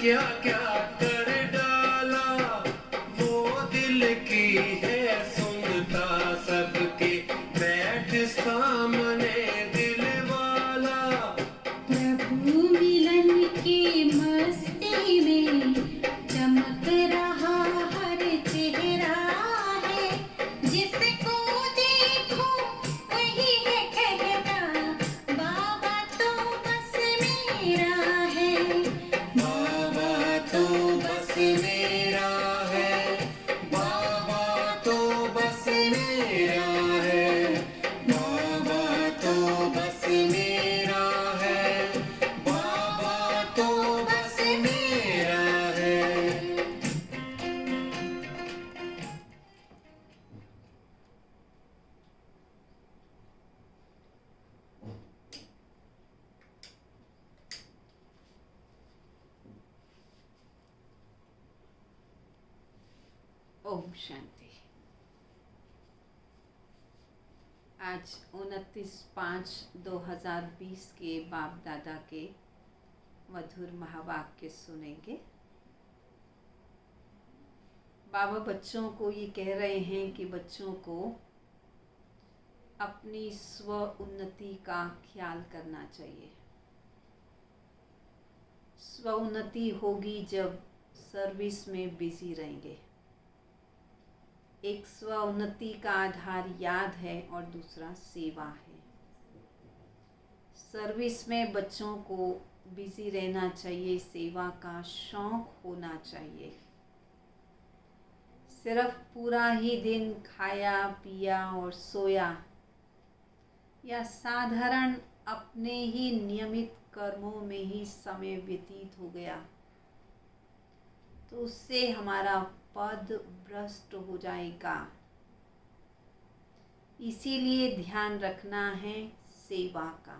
क्या क्या कर डाला, वो दिल की है सुनता सबके, बैठ सामने दिल वाला। प्रभु मिलन की मस्ती में चमक रहा हर चेहरा है, जिसको देखो वही है कहता, बाबा तो बस मेरा है। बाबा तो बस मेरा है, बाबा तो बस मेरा है, बाबा तो बस मेरा है, बाबा तो बस मेरा है। ओम शांति। आज 29/5/2020 के बाप दादा के मधुर महावाक्य सुनेंगे। बाबा बच्चों को ये कह रहे हैं कि बच्चों को अपनी स्व उन्नति का ख्याल करना चाहिए। स्व उन्नति होगी जब सर्विस में बिजी रहेंगे। एक स्व उन्नति का आधार याद है और दूसरा सेवा है। सर्विस में बच्चों को बिजी रहना चाहिए, सेवा का शौक होना चाहिए। सिर्फ पूरा ही दिन खाया पिया और सोया या साधारण अपने ही नियमित कर्मों में ही समय व्यतीत हो गया तो उससे हमारा पद भ्रष्ट हो जाएगा। इसीलिए ध्यान रखना है सेवा का।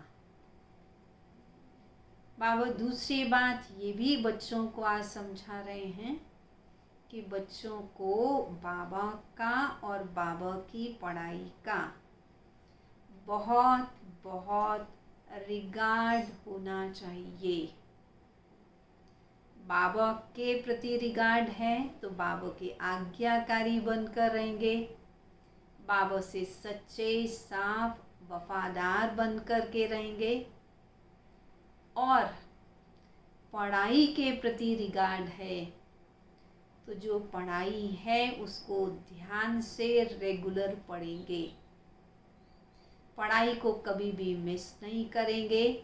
बाबा दूसरी बात ये भी बच्चों को आज समझा रहे हैं कि बच्चों को बाबा का और बाबा की पढ़ाई का बहुत बहुत रिगार्ड होना चाहिए। बाबा के प्रति रिगार्ड है तो बाबा के आज्ञाकारी बनकर रहेंगे। बाबा से सच्चे साफ वफादार बनकर के रहेंगे। और पढ़ाई के प्रति रिगार्ड है तो जो पढ़ाई है उसको ध्यान से रेगुलर पढ़ेंगे। पढ़ाई को कभी भी मिस नहीं करेंगे।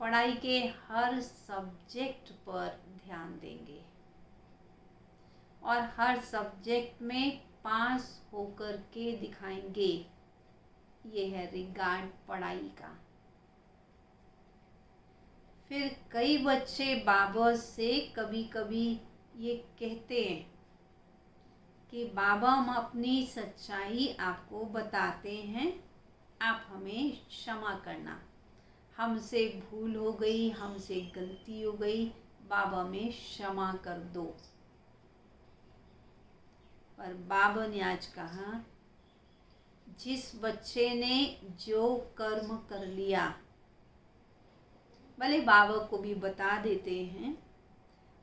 पढ़ाई के हर सब्जेक्ट पर ध्यान देंगे और हर सब्जेक्ट में पास होकर के दिखाएंगे। ये है रिगार्ड पढ़ाई का। फिर कई बच्चे बाबा से कभी कभी ये कहते हैं कि बाबा हम अपनी सच्चाई आपको बताते हैं, आप हमें क्षमा करना। हमसे भूल हो गई, हमसे गलती हो गई, बाबा में क्षमा कर दो। पर बाबा ने आज कहा जिस बच्चे ने जो कर्म कर लिया, भले बाबा को भी बता देते हैं,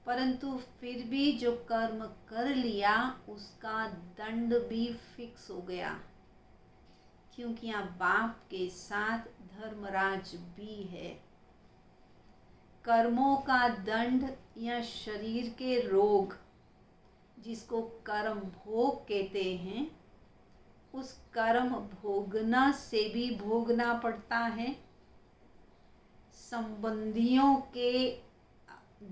परंतु फिर भी जो कर्म कर लिया उसका दंड भी फिक्स हो गया। क्योंकि यहाँ बाप के साथ धर्मराज भी है। कर्मों का दंड या शरीर के रोग जिसको कर्म भोग कहते हैं, उस कर्म भोगना से भी भोगना पड़ता है। संबंधियों के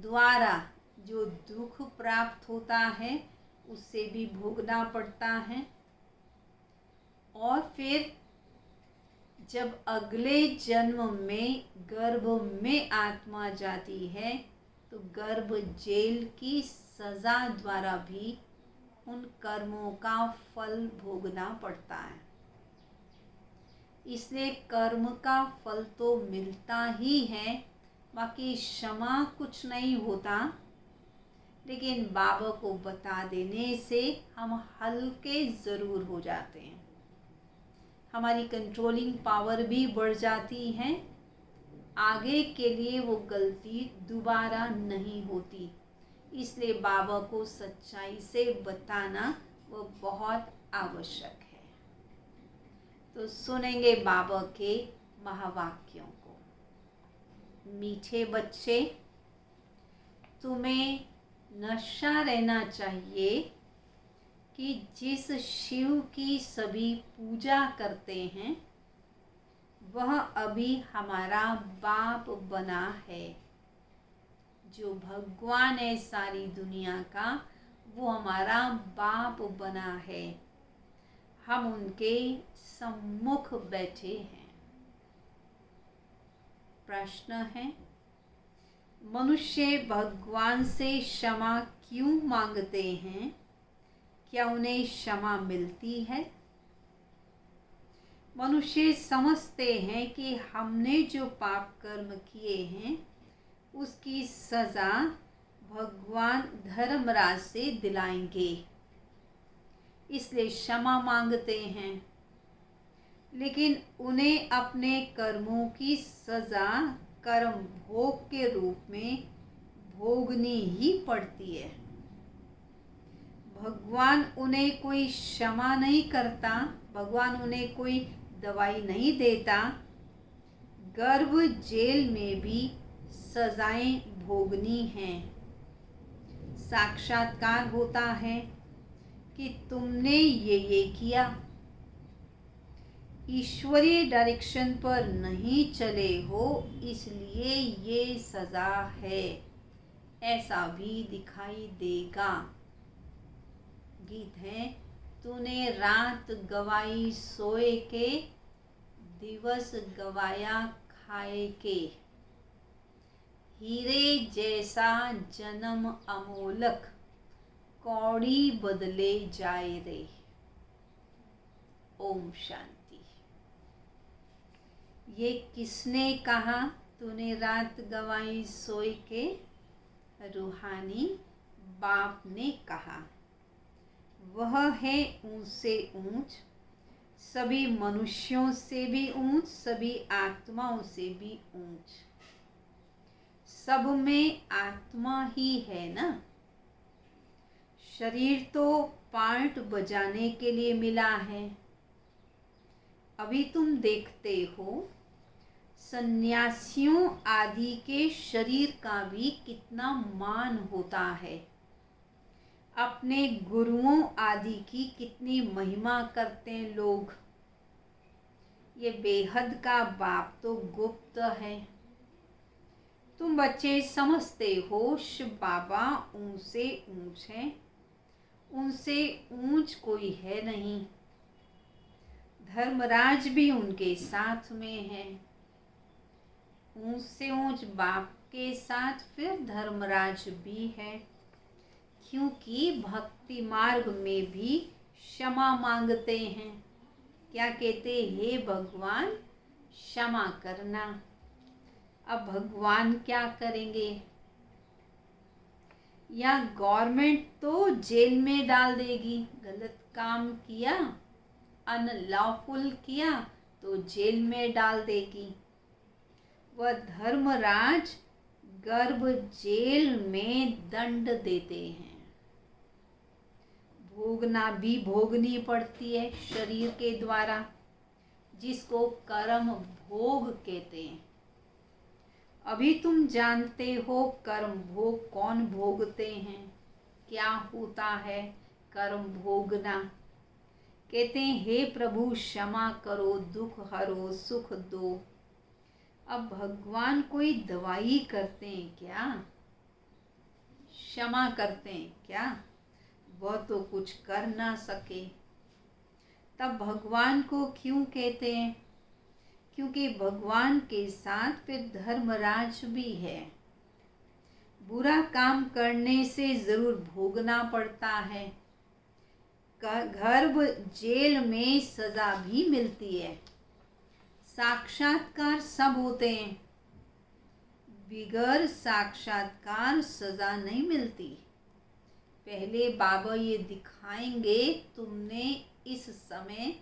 द्वारा जो दुख प्राप्त होता है उससे भी भोगना पड़ता है। और फिर जब अगले जन्म में गर्भ में आत्मा जाती है तो गर्भ जेल की सजा द्वारा भी उन कर्मों का फल भोगना पड़ता है। इसलिए कर्म का फल तो मिलता ही है, बाकी क्षमा कुछ नहीं होता। लेकिन बाबा को बता देने से हम हल्के ज़रूर हो जाते हैं। हमारी कंट्रोलिंग पावर भी बढ़ जाती है। आगे के लिए वो गलती दोबारा नहीं होती। इसलिए बाबा को सच्चाई से बताना वो बहुत आवश्यक है। तो सुनेंगे बाबा के महावाक्यों को। मीठे बच्चे, तुम्हें नशा रहना चाहिए कि जिस शिव की सभी पूजा करते हैं वह अभी हमारा बाप बना है। जो भगवान है सारी दुनिया का, वो हमारा बाप बना है। हम उनके सम्मुख बैठे हैं। प्रश्न है, मनुष्य भगवान से क्षमा क्यों मांगते हैं? क्या उन्हें क्षमा मिलती है? मनुष्य समझते हैं कि हमने जो पाप कर्म किए हैं उसकी सजा भगवान धर्मराज से दिलाएंगे, इसलिए क्षमा मांगते हैं। लेकिन उन्हें अपने कर्मों की सजा कर्म भोग के रूप में भोगनी ही पड़ती है। भगवान उन्हें कोई क्षमा नहीं करता, भगवान उन्हें कोई दवाई नहीं देता। गर्भ जेल में भी सजाएं भोगनी हैं। साक्षात्कार होता है कि तुमने ये किया, ईश्वरीय डायरेक्शन पर नहीं चले हो, इसलिए ये सजा है, ऐसा भी दिखाई देगा। गीत है, तूने रात गवाई सोए के, दिवस गवाया खाए के। हीरे जैसा जन्म अमोलक, कौड़ी बदले जाए रे। ओम शांति। ये किसने कहा तूने रात गवाई सोए के? रूहानी बाप ने कहा। वह है ऊंच से ऊंच, सभी मनुष्यों से भी ऊंच, सभी आत्माओं से भी ऊंच। सब में आत्मा ही है ना। शरीर तो पार्ट बजाने के लिए मिला है। अभी तुम देखते हो सन्यासियों आदि के शरीर का भी कितना मान होता है। अपने गुरुओं आदि की कितनी महिमा करते हैं लोग। ये बेहद का बाप तो गुप्त है। तुम बच्चे समझते हो शिव बाबा ऊंच से ऊंच है, उनसे ऊंच कोई है नहीं। धर्मराज भी उनके साथ में है। ऊंच से ऊंच बाप के साथ फिर धर्मराज भी है, क्योंकि भक्ति मार्ग में भी क्षमा मांगते हैं। क्या कहते? हे भगवान क्षमा करना। अब भगवान क्या करेंगे? या गवर्नमेंट तो जेल में डाल देगी। गलत काम किया, अनलॉफुल किया तो जेल में डाल देगी। वह धर्मराज गर्भ जेल में दंड देते हैं। भोगना भी भोगनी पड़ती है शरीर के द्वारा, जिसको कर्म भोग कहते हैं। अभी तुम जानते हो कर्म भोग कौन भोगते हैं, क्या होता है कर्म भोगना। कहते हैं हे प्रभु क्षमा करो, दुख हरो, सुख दो। अब भगवान कोई दवाई करते हैं क्या? क्षमा करते हैं क्या? वह तो कुछ कर ना सके। तब भगवान को क्यों कहते हैं? क्योंकि भगवान के साथ फिर धर्मराज भी है। बुरा काम करने से जरूर भोगना पड़ता है। गर्भ जेल में सजा भी मिलती है। साक्षात्कार सब होते हैं, बिगर साक्षात्कार सजा नहीं मिलती। पहले बाबा ये दिखाएंगे तुमने इस समय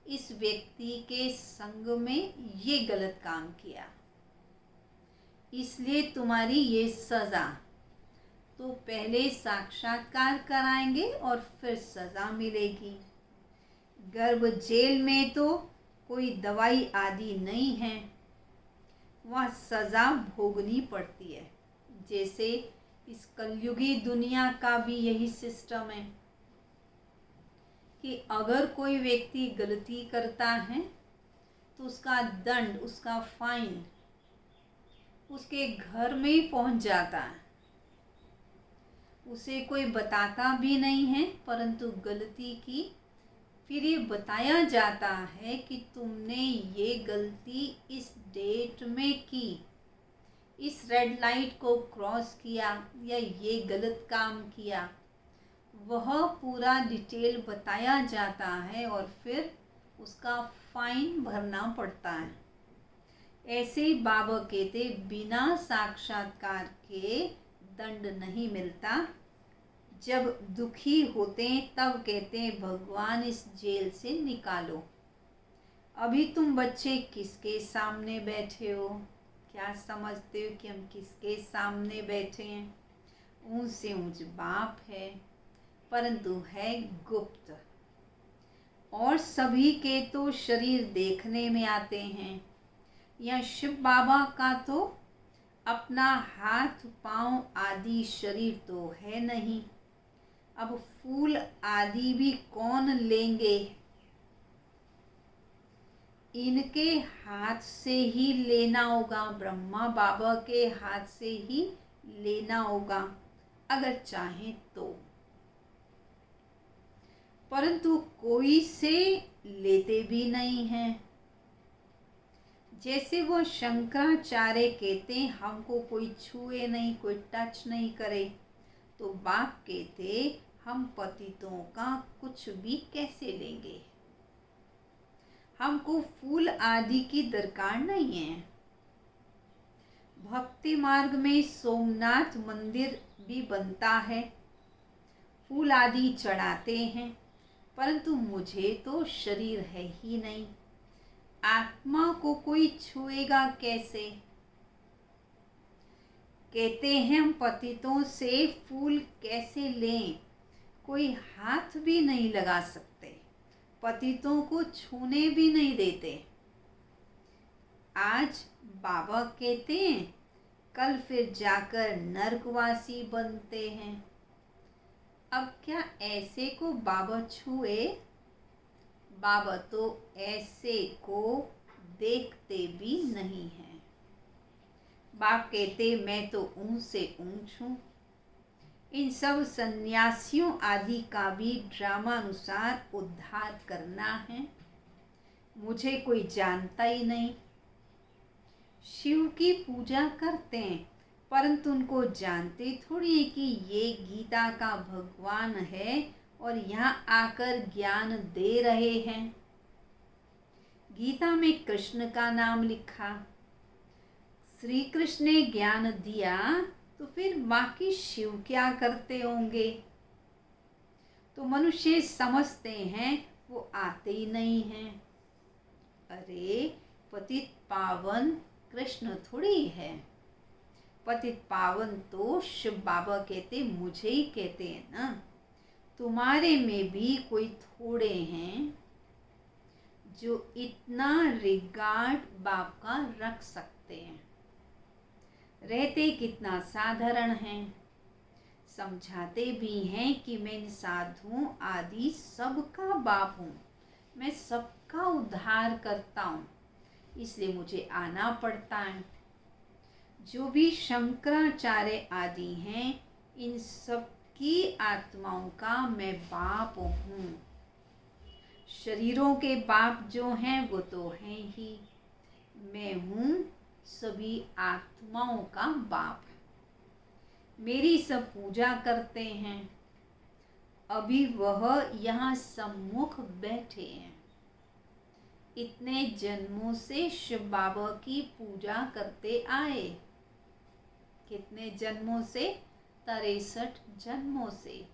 इस व्यक्ति के संग में ये गलत काम किया, इसलिए तुम्हारी ये सजा। तो पहले साक्षात्कार कराएंगे और फिर सज़ा मिलेगी। गर्भ जेल में तो कोई दवाई आदि नहीं है, वह सज़ा भोगनी पड़ती है। जैसे इस कलयुगी दुनिया का भी यही सिस्टम है कि अगर कोई व्यक्ति गलती करता है तो उसका दंड, उसका फाइन उसके घर में ही पहुंच जाता है। उसे कोई बताता भी नहीं है, परंतु गलती की फिर ये बताया जाता है कि तुमने ये गलती इस डेट में की, इस रेड लाइट को क्रॉस किया या ये गलत काम किया, वह पूरा डिटेल बताया जाता है और फिर उसका फाइन भरना पड़ता है। ऐसे ही बाबा कहते बिना साक्षात्कार के दंड नहीं मिलता। जब दुखी होते हैं तब कहते हैं भगवान इस जेल से निकालो। अभी तुम बच्चे किसके सामने बैठे हो? क्या समझते हो कि हम किसके सामने बैठे हैं? ऊंच से ऊंच बाप है, परंतु है गुप्त। और सभी के तो शरीर देखने में आते हैं। या शिव बाबा का तो अपना हाथ पांव आदि शरीर तो है नहीं। अब फूल आदि भी कौन लेंगे? इनके हाथ से ही लेना होगा, ब्रह्मा बाबा के हाथ से ही लेना होगा अगर चाहे तो। परंतु कोई से लेते भी नहीं हैं। जैसे वो शंकराचार्य कहते हैं हमको कोई छुए नहीं, कोई टच नहीं करे, तो बाप कहते हम पतितों का कुछ भी कैसे लेंगे? हमको फूल आदि की दरकार नहीं है। भक्ति मार्ग में सोमनाथ मंदिर भी बनता है, फूल आदि चढ़ाते हैं, परंतु मुझे तो शरीर है ही नहीं। आत्मा को कोई छुएगा कैसे? कहते हैं हम पतितों से फूल कैसे लें? कोई हाथ भी नहीं लगा सकते, पतितों को छूने भी नहीं देते। आज बाबा कहते हैं कल फिर जाकर नरकवासी बनते हैं। अब क्या ऐसे को बाबा छुए? बाबा तो ऐसे को देखते भी नहीं हैं। बाप कहते मैं तो ऊंच से ऊंच हूँ। इन सब सन्यासियों आदि का भी ड्रामा अनुसार उद्धार करना है। मुझे कोई जानता ही नहीं। शिव की पूजा करते हैं, परंतु उनको जानते थोड़ी है कि ये गीता का भगवान है और यहाँ आकर ज्ञान दे रहे हैं। गीता में कृष्ण का नाम लिखा, श्री कृष्ण ने ज्ञान दिया, तो फिर बाकी शिव क्या करते होंगे? तो मनुष्य समझते हैं वो आते ही नहीं हैं। अरे पतित पावन कृष्ण थोड़ी है, पतित पावन तो शिव बाबा कहते, मुझे ही कहते हैं ना। तुम्हारे में भी कोई थोड़े हैं जो इतना रिगार्ड बाप का रख सकते हैं। रहते कितना साधारण हैं, समझाते भी हैं कि मैं इन साधुओं आदि सबका बाप हूँ, मैं सबका उद्धार करता हूँ, इसलिए मुझे आना पड़ता है। जो भी शंकराचार्य आदि हैं, इन सब की आत्माओं का मैं बाप हूँ। शरीरों के बाप जो हैं वो तो हैं ही, मैं हूँ सभी आत्माओं का बाप। मेरी सब पूजा करते हैं। अभी वह यहाँ सम्मुख बैठे हैं। इतने जन्मों से शिव बाबा की पूजा करते आए। कितने जन्मों से? 63 जन्मों से।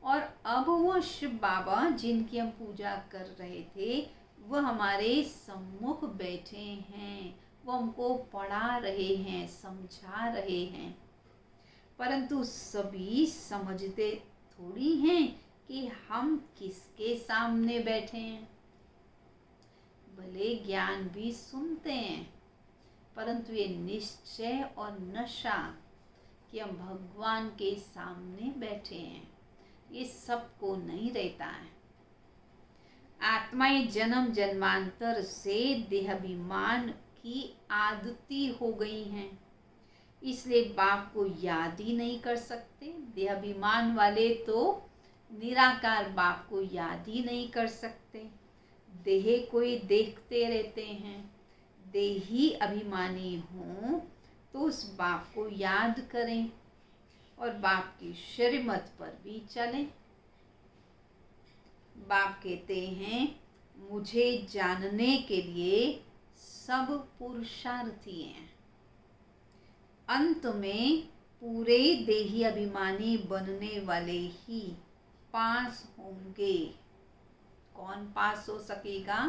और अब वो शिव बाबा जिनकी हम पूजा कर रहे थे वो हमारे सम्मुख बैठे हैं, वो हमको पढ़ा रहे हैं, समझा रहे हैं। परंतु सभी समझते थोड़ी हैं कि हम किसके सामने बैठे हैं। भले ज्ञान भी सुनते हैं, परंतु ये निश्चय और नशा कि हम भगवान के सामने बैठे हैं, ये सबको नहीं रहता है। आत्माएं जन्म जन्मांतर से देहाभिमान की आदती हो गई हैं, इसलिए बाप को याद ही नहीं कर सकते। देहाभिमान वाले तो निराकार बाप को याद ही नहीं कर सकते। देह को ही देखते रहते हैं। देही अभिमानी हों तो उस बाप को याद करें और बाप की श्रीमत पर भी चलें। बाप कहते हैं, मुझे जानने के लिए सब पुरुषार्थी हैं। अंत में पूरे देही अभिमानी बनने वाले ही पास होंगे। कौन पास हो सकेगा?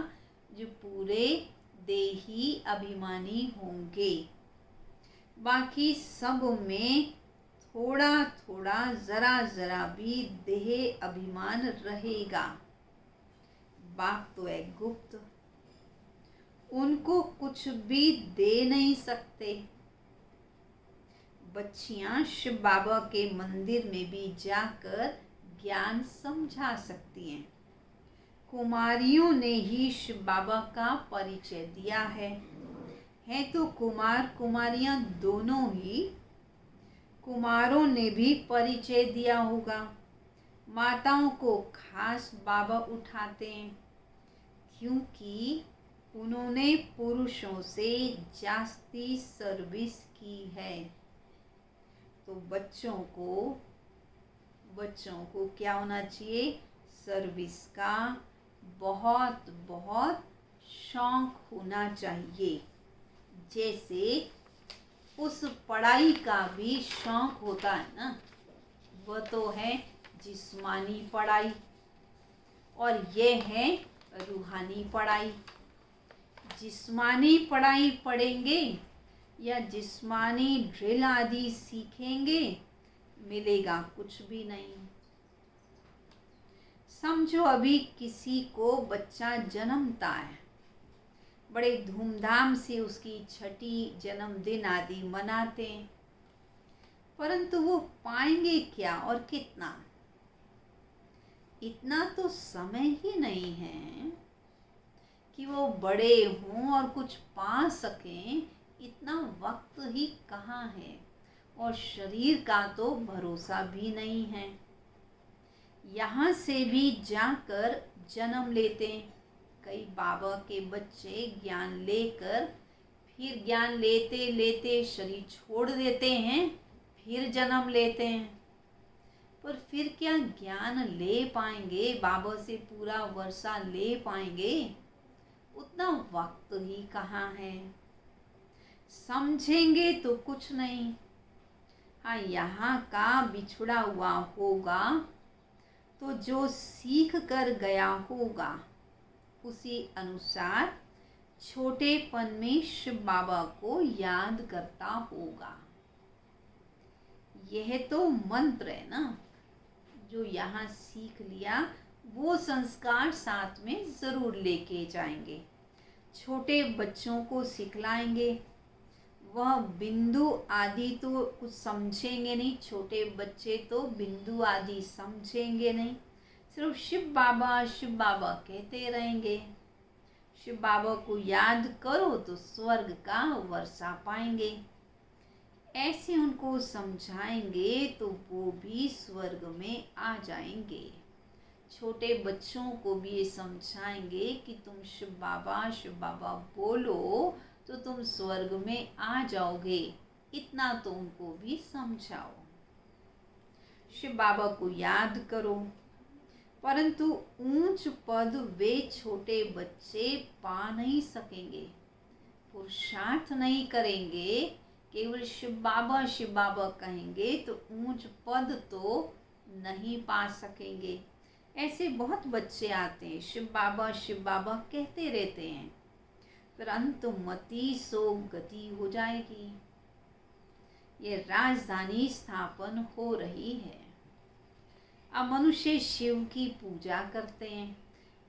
जो पूरे देही अभिमानी होंगे। बाकी सब में थोड़ा थोड़ा जरा जरा भी देह अभिमान रहेगा। बाप तो है गुप्त, उनको कुछ भी दे नहीं सकते। बच्चियां शिव बाबा के मंदिर में भी जाकर ज्ञान समझा सकती हैं। कुमारियों ने ही शिव बाबा का परिचय दिया है तो कुमार कुमारियां दोनों ही। कुमारों ने भी परिचय दिया होगा। माताओं को खास बाबा उठाते हैं क्योंकि उन्होंने पुरुषों से जास्ती सर्विस की है। तो बच्चों को क्या होना चाहिए? सर्विस का बहुत बहुत शौक होना चाहिए। जैसे उस पढ़ाई का भी शौक होता है ना, वह तो है जिस्मानी पढ़ाई और यह है रूहानी पढ़ाई। जिस्मानी पढ़ाई पढ़ेंगे या जिस्मानी ड्रिल आदि सीखेंगे, मिलेगा कुछ भी नहीं। समझो अभी किसी को बच्चा जन्मता है, बड़े धूमधाम से उसकी छठी जन्मदिन आदि मनाते हैं, परंतु वो पाएंगे क्या और कितना? इतना तो समय ही नहीं है कि वो बड़े हों और कुछ पा सकें। इतना वक्त ही कहाँ है और शरीर का तो भरोसा भी नहीं है। यहाँ से भी जाकर जन्म लेते हैं। कई बाबा के बच्चे ज्ञान लेकर फिर ज्ञान लेते लेते शरीर छोड़ देते हैं, फिर जन्म लेते हैं। पर फिर क्या ज्ञान ले पाएंगे? बाबा से पूरा वर्षा ले पाएंगे? उतना वक्त ही कहाँ है। समझेंगे तो कुछ नहीं। हाँ, यहाँ का बिछड़ा हुआ होगा तो जो सीख कर गया होगा उसी अनुसार छोटेपन में शिव बाबा को याद करता होगा। यह तो मंत्र है ना, जो यहाँ सीख लिया वो संस्कार साथ में ज़रूर लेके जाएंगे। छोटे बच्चों को सिखलाएंगे। वह बिंदु आदि तो कुछ समझेंगे नहीं। छोटे बच्चे तो बिंदु आदि समझेंगे नहीं, सिर्फ शिव बाबा कहते रहेंगे। शिव बाबा को याद करो तो स्वर्ग का वर्षा पाएंगे। ऐसे उनको समझाएंगे तो वो भी स्वर्ग में आ जाएंगे। छोटे बच्चों को भी ये समझाएंगे कि तुम शिव बाबा बोलो तो तुम स्वर्ग में आ जाओगे। इतना तो उनको भी समझाओ। शिव बाबा को याद करो, परंतु ऊंच पद वे छोटे बच्चे पा नहीं सकेंगे। पुरुषार्थ नहीं करेंगे, केवल शिव बाबा कहेंगे तो ऊंच पद तो नहीं पा सकेंगे। ऐसे बहुत बच्चे आते हैं, शिव बाबा कहते रहते हैं, पर अंत मति सो गति हो जाएगी। ये राजधानी स्थापन हो रही है। अब मनुष्य शिव की पूजा करते हैं,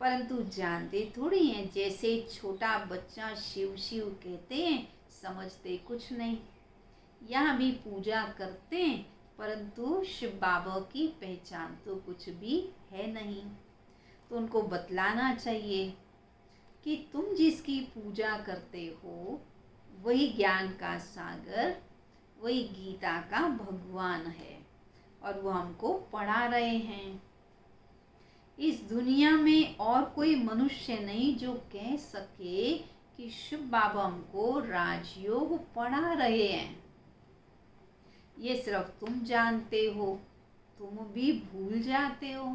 परंतु जानते थोड़ी हैं। जैसे छोटा बच्चा शिव शिव कहते हैं, समझते कुछ नहीं। यहाँ भी पूजा करते हैं, परंतु शिव बाबा की पहचान तो कुछ भी है नहीं। तो उनको बतलाना चाहिए कि तुम जिसकी पूजा करते हो वही ज्ञान का सागर, वही गीता का भगवान है और वो हमको पढ़ा रहे हैं। इस दुनिया में और कोई मनुष्य नहीं जो कह सके कि शिव बाबा हमको राजयोग पढ़ा रहे हैं। ये सिर्फ तुम जानते हो, तुम भी भूल जाते हो।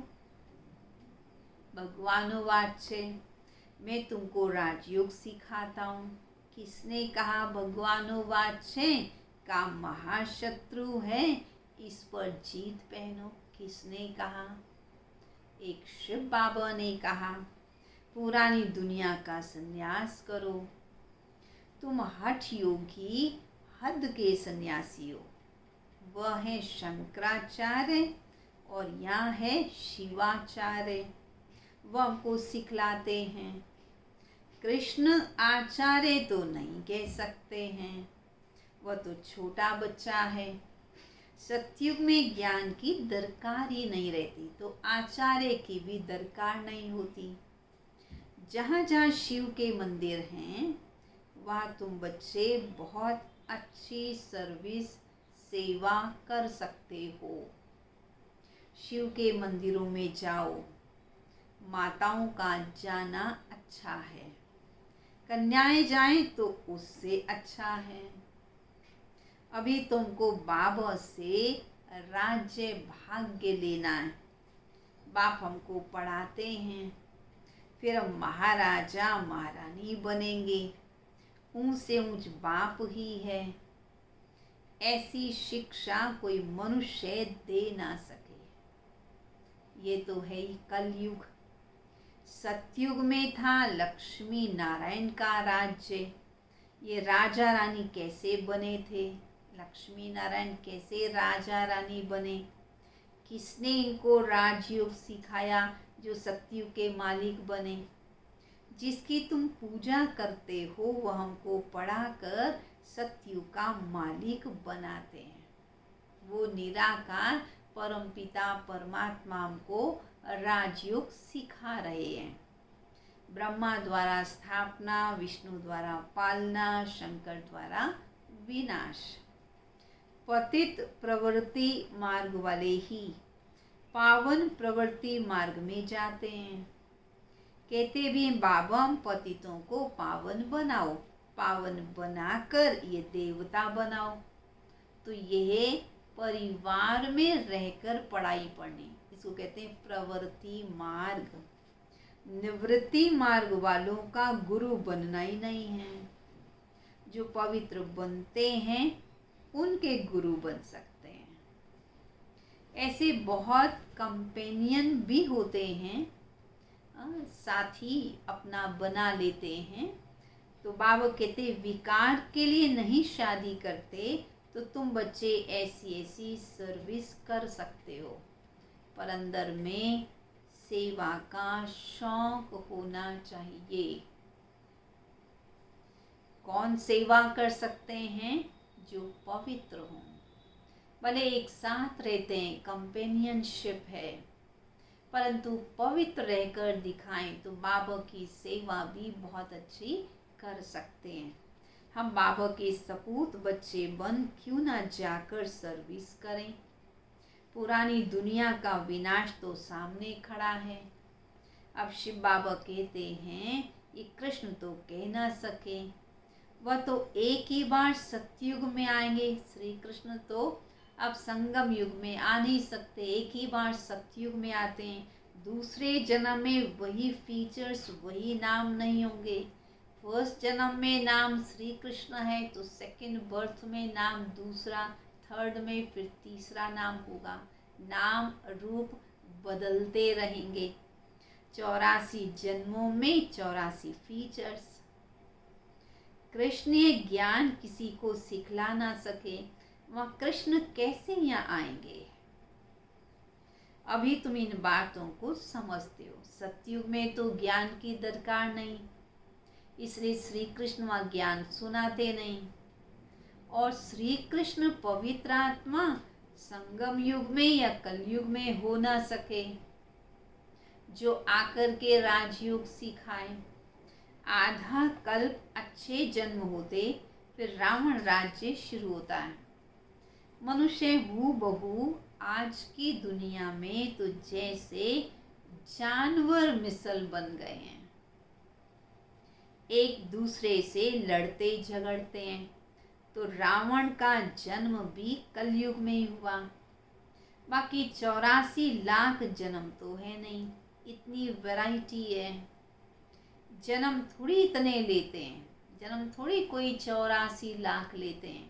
भगवानोवाच्य, मैं तुमको राजयोग सिखाता हूँ। किसने कहा भगवानोवाच्य का महाशत्रु है, इस पर जीत पहनो? किसने कहा? एक शिव बाबा ने कहा, पुरानी दुनिया का संन्यास करो। तुम हठ योगी, हद के सन्यासी हो। वह है शंकराचार्य और यहाँ है शिवाचार्य। वह हमको सिखलाते हैं। कृष्ण आचार्य तो नहीं कह सकते हैं, वह तो छोटा बच्चा है। सतयुग में ज्ञान की दरकार ही नहीं रहती, तो आचार्य की भी दरकार नहीं होती। जहाँ जहाँ शिव के मंदिर हैं, वहाँ तुम बच्चे बहुत अच्छी सर्विस, सेवा कर सकते हो। शिव के मंदिरों में जाओ, माताओं का जाना अच्छा है। कन्याएं जाएं तो उससे अच्छा है। अभी तुमको बाबा से राज्य भाग्य लेना है। बाप हमको पढ़ाते हैं, फिर हम महाराजा महारानी बनेंगे। ऊंच से ऊंच बाप ही है। ऐसी शिक्षा कोई मनुष्य दे ना सके। ये तो है ही कलयुग। सतयुग में था लक्ष्मी नारायण का राज्य। ये राजा रानी कैसे बने थे? लक्ष्मी नारायण कैसे राजा रानी बने? किसने इनको राजयोग सिखाया जो सतयुग के मालिक बने? जिसकी तुम पूजा करते हो वह हमको पढ़ाकर सतयुग का मालिक बनाते हैं। वो निराकार परमपिता परमात्मा हमको राजयोग सिखा रहे हैं। ब्रह्मा द्वारा स्थापना, विष्णु द्वारा पालना, शंकर द्वारा विनाश। पतित प्रवृत्ति मार्ग वाले ही पावन प्रवृत्ति मार्ग में जाते हैं। कहते भी बाबा हम पतितों को पावन बनाओ, पावन बनाकर ये देवता बनाओ। तो यह परिवार में रहकर पढ़ाई पढ़नी, इसको कहते हैं प्रवृत्ति मार्ग। निवृत्ति मार्ग वालों का गुरु बनना ही नहीं है। जो पवित्र बनते हैं उनके गुरु बन सकते हैं। ऐसे बहुत कंपेनियन भी होते हैं, साथी अपना बना लेते हैं। तो बाबा कहते विकार के लिए नहीं शादी करते, तो तुम बच्चे ऐसी ऐसी सर्विस कर सकते हो, पर अंदर में सेवा का शौक होना चाहिए। कौन सेवा कर सकते हैं? जो पवित्र हों। भले एक साथ रहते हैं, कंपेनियनशिप है, परंतु पवित्र रहकर दिखाएं तो बाबा की सेवा भी बहुत अच्छी कर सकते हैं। हम बाबा के सपूत बच्चे बन क्यों ना जाकर सर्विस करें। पुरानी दुनिया का विनाश तो सामने खड़ा है। अब शिव बाबा कहते हैं ये कृष्ण तो कह ना सके, वह तो एक ही बार सतयुग में आएंगे। श्री कृष्ण तो अब संगम युग में आ नहीं सकते, एक ही बार सतयुग में आते हैं। दूसरे जन्म में वही फीचर्स, वही नाम नहीं होंगे। फर्स्ट जन्म में नाम श्री कृष्ण है तो सेकंड बर्थ में नाम दूसरा, थर्ड में फिर तीसरा नाम होगा। नाम रूप बदलते रहेंगे। 84 जन्मों में 84 फीचर्स। कृष्ण ये ज्ञान किसी को सिखला ना सके, वहाँ कृष्ण कैसे यहाँ आएंगे? अभी तुम इन बातों को समझते हो। सतयुग में तो ज्ञान की दरकार नहीं, इसलिए श्री कृष्ण वहाँ ज्ञान सुनाते नहीं। और श्री कृष्ण पवित्र आत्मा संगम युग में या कलयुग में हो ना सके जो आकर के राजयोग सिखाए। आधा कल्प अच्छे जन्म होते, फिर रावण राज्य शुरू होता है। मनुष्य हूबहू आज की दुनिया में तो जैसे जानवर मिसल बन गए हैं, एक दूसरे से लड़ते झगड़ते हैं। तो रावण का जन्म भी कलयुग में ही हुआ। बाकी 84 लाख जन्म तो है नहीं, इतनी वैरायटी है। जन्म थोड़ी इतने लेते हैं, जन्म थोड़ी कोई 84 लाख लेते हैं।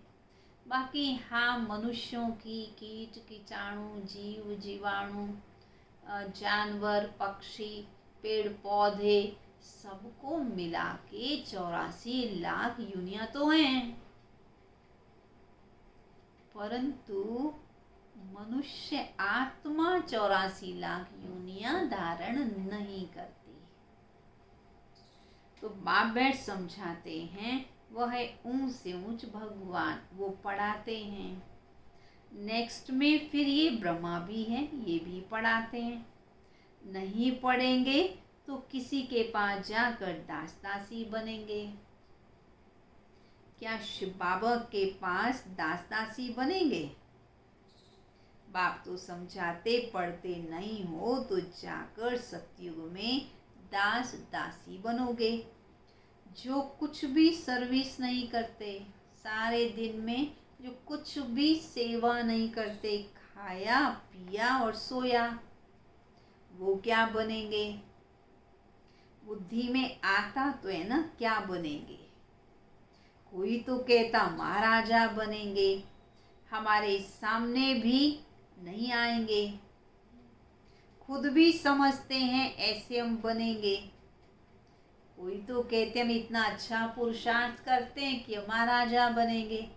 बाकी हाँ, मनुष्यों की, कीट कीटाणु, जीव जीवाणु, जानवर, पक्षी, पेड़ पौधे, सबको मिला के 84 लाख योनियां तो हैं। परंतु मनुष्य आत्मा 84 लाख योनियां धारण नहीं करती। तो बाप बैठ समझाते हैं, वह है ऊंच से ऊंच भगवान, वो पढ़ाते हैं। नेक्स्ट में फिर ये ब्रह्मा भी है, ये भी पढ़ाते हैं। नहीं पढ़ेंगे तो किसी के पास जाकर दास दासी बनेंगे। क्या शिव बाबा के पास दास दासी बनेंगे? बाप तो समझाते, पढ़ते नहीं हो तो जाकर सतयुग में दास दासी बनोगे। जो कुछ भी सर्विस नहीं करते, सारे दिन में जो कुछ भी सेवा नहीं करते, खाया पिया और सोया, वो क्या बनेंगे? बुद्धि में आता तो है ना, क्या बनेंगे? कोई तो कहता महाराजा बनेंगे, हमारे सामने भी नहीं आएंगे, खुद भी समझते हैं ऐसे हम बनेंगे। कोई तो कहते हम इतना अच्छा पुरुषार्थ करते हैं कि महाराजा बनेंगे,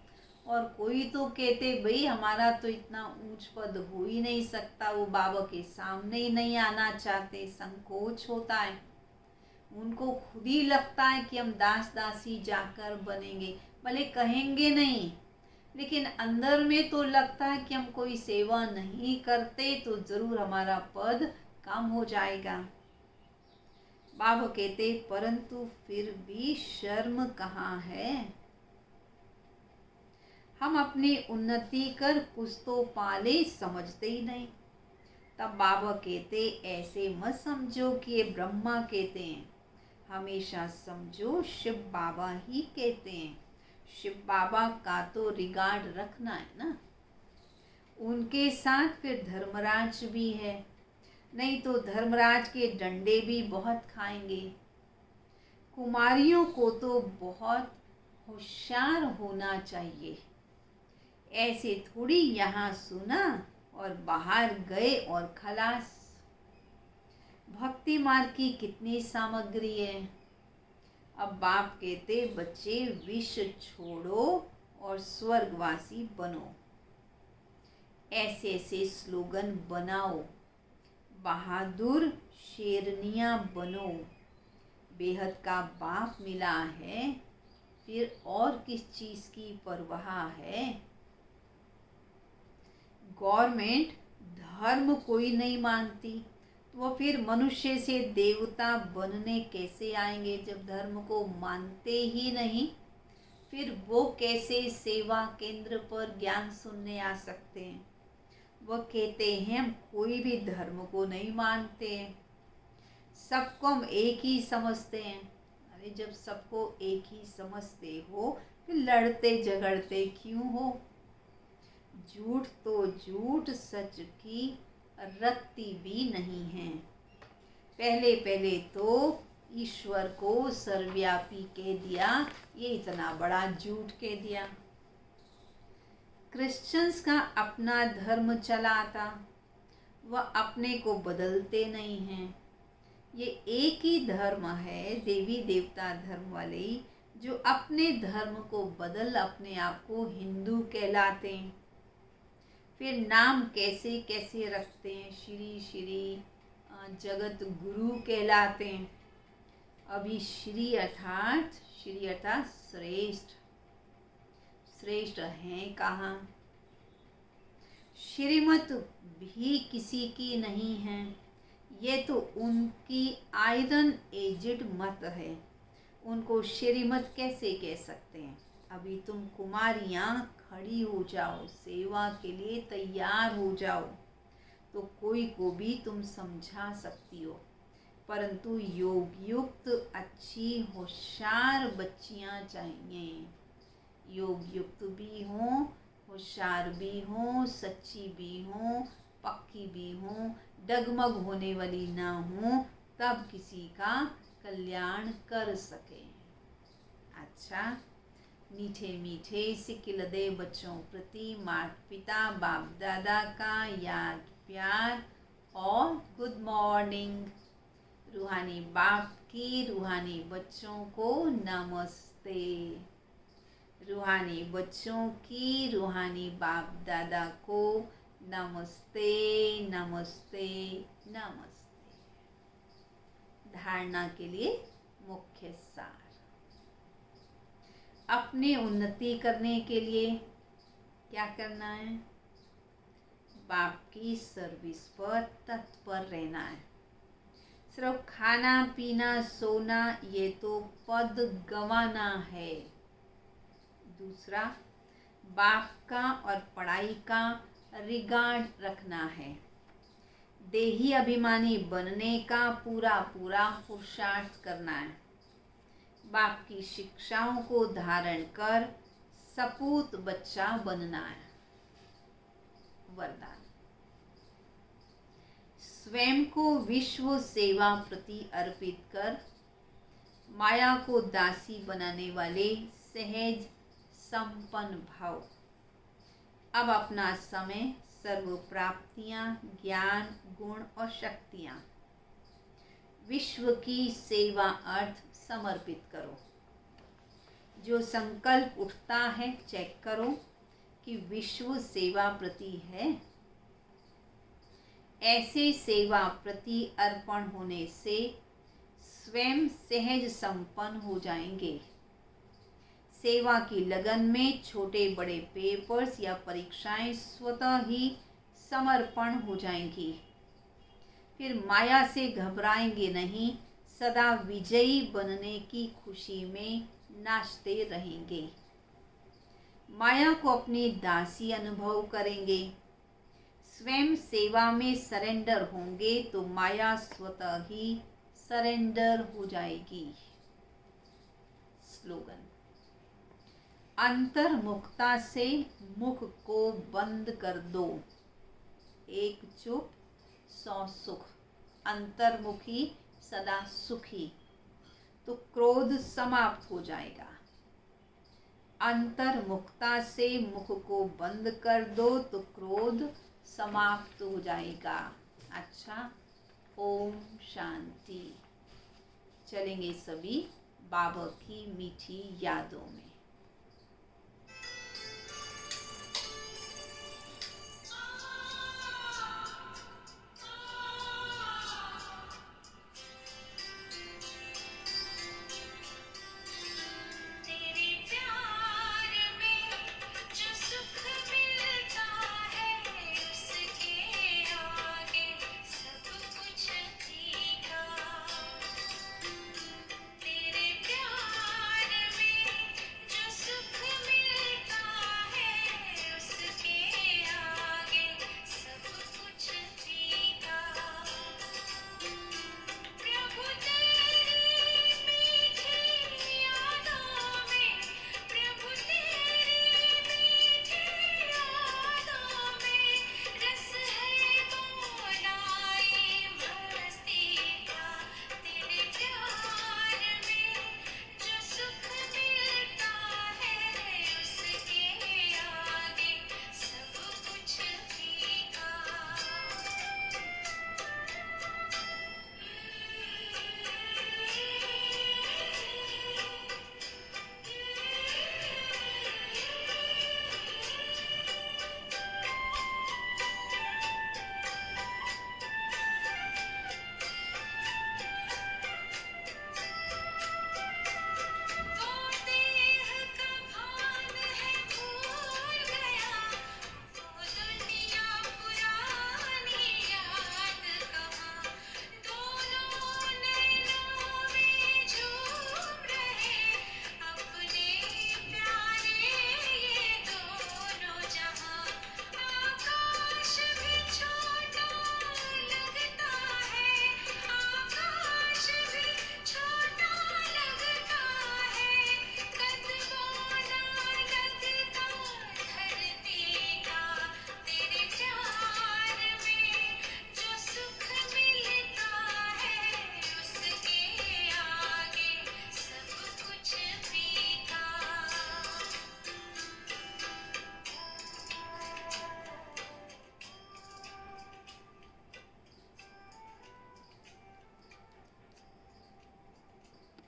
और कोई तो कहते भाई हमारा तो इतना ऊंच पद हो ही नहीं सकता, वो बाबा के सामने ही नहीं आना चाहते, संकोच होता है उनको। खुद ही लगता है कि हम दास दासी जाकर बनेंगे, भले कहेंगे नहीं, लेकिन अंदर में तो लगता है कि हम कोई सेवा नहीं करते तो जरूर हमारा पद कम हो जाएगा। बाबा कहते परंतु फिर भी शर्म कहाँ है? हम अपनी उन्नति कर कुछ तो पाले, समझते ही नहीं। तब बाबा कहते ऐसे मत समझो कि ये ब्रह्मा कहते हैं, हमेशा समझो शिव बाबा ही कहते हैं। शिव बाबा का तो रिगार्ड रखना है ना, उनके साथ फिर धर्मराज भी है, नहीं तो धर्मराज के डंडे भी बहुत खाएंगे। कुमारियों को तो बहुत होशियार होना चाहिए, ऐसे थोड़ी यहाँ सुना और बाहर गए और खलास। भक्ति मार्ग की कितनी सामग्री है। अब बाप कहते बच्चे विष छोड़ो और स्वर्गवासी बनो, ऐसे ऐसे स्लोगन बनाओ, बहादुर शेरनियां बनो। बेहद का बाप मिला है, फिर और किस चीज़ की परवाह है? गवर्नमेंट धर्म कोई नहीं मानती, तो वो फिर मनुष्य से देवता बनने कैसे आएंगे? जब धर्म को मानते ही नहीं, फिर वो कैसे सेवा केंद्र पर ज्ञान सुनने आ सकते हैं? वो कहते हैं हम कोई भी धर्म को नहीं मानते, सबको हम एक ही समझते हैं। अरे जब सबको एक ही समझते हो, फिर लड़ते झगड़ते क्यों हो? झूठ तो झूठ, सच की रत्ती भी नहीं है। पहले पहले तो ईश्वर को सर्वव्यापी कह दिया, ये इतना बड़ा झूठ कह दिया। क्रिश्चियंस का अपना धर्म चला था, वह अपने को बदलते नहीं हैं। ये एक ही धर्म है, देवी देवता धर्म वाले ही, जो अपने धर्म को बदल अपने आप को हिंदू कहलाते हैं। फिर नाम कैसे कैसे रखते हैं, श्री श्री जगत गुरु कहलाते हैं। अभी श्री अर्थात श्रेष्ठ, श्रेष्ठ हैं कहाँ। श्रीमत भी किसी की नहीं है, ये तो उनकी आयरन एजेड मत है, उनको श्रीमत कैसे कह सकते हैं। अभी तुम कुमारियाँ खड़ी हो जाओ, सेवा के लिए तैयार हो जाओ, तो कोई को भी तुम समझा सकती हो। परंतु योग युक्त अच्छी होशियार बच्चियाँ चाहिए, योग युक्त भी हों, होशियार भी हों, सच्ची भी हों, पक्की भी हों, डगमग होने वाली ना हों, तब किसी का कल्याण कर सके। अच्छा, मीठे मीठे सिकिलदे बच्चों प्रति माता पिता बाप दादा का याद प्यार और गुड मॉर्निंग। रूहानी बाप की रूहानी बच्चों को नमस्ते। रूहानी बच्चों की रूहानी बाप दादा को नमस्ते नमस्ते नमस्ते। धारणा के लिए मुख्य सार। अपनी उन्नति करने के लिए क्या करना है? बाप की सर्विस पर तत्पर रहना है। सिर्फ खाना पीना सोना ये तो पद गंवाना है। दूसरा, बाप का और पढ़ाई का रिगार्ड रखना है। देही अभिमानी बनने का पूरा पूरा पुरुषार्थ करना है। बाप की शिक्षाओं को धारण कर सपूत बच्चा बनना है। वरदान। स्वयं को विश्व सेवा प्रति अर्पित कर माया को दासी बनाने वाले सहज संपन्न भाव। अब अपना समय, सर्व प्राप्तियां, ज्ञान, गुण और शक्तियां विश्व की सेवा अर्थ समर्पित करो। जो संकल्प उठता है चेक करो कि विश्व सेवा प्रति है। ऐसे सेवा प्रति अर्पण होने से स्वयं सहज संपन्न हो जाएंगे। सेवा की लगन में छोटे बड़े पेपर्स या परीक्षाएं स्वतः ही समर्पण हो जाएंगी। फिर माया से घबराएंगे नहीं, सदा विजयी बनने की खुशी में नाचते रहेंगे। माया को अपनी दासी अनुभव करेंगे। स्वयं सेवा में सरेंडर होंगे तो माया स्वतः ही सरेंडर हो जाएगी। स्लोगन। अंतर्मुखता से मुख को बंद कर दो। एक चुप 100 सुख। अंतर्मुखी सदा सुखी, तो क्रोध समाप्त हो जाएगा। अंतर्मुखता से मुख को बंद कर दो तो क्रोध समाप्त हो जाएगा। अच्छा, ओम शांति। चलेंगे सभी बाबा की मीठी यादों में।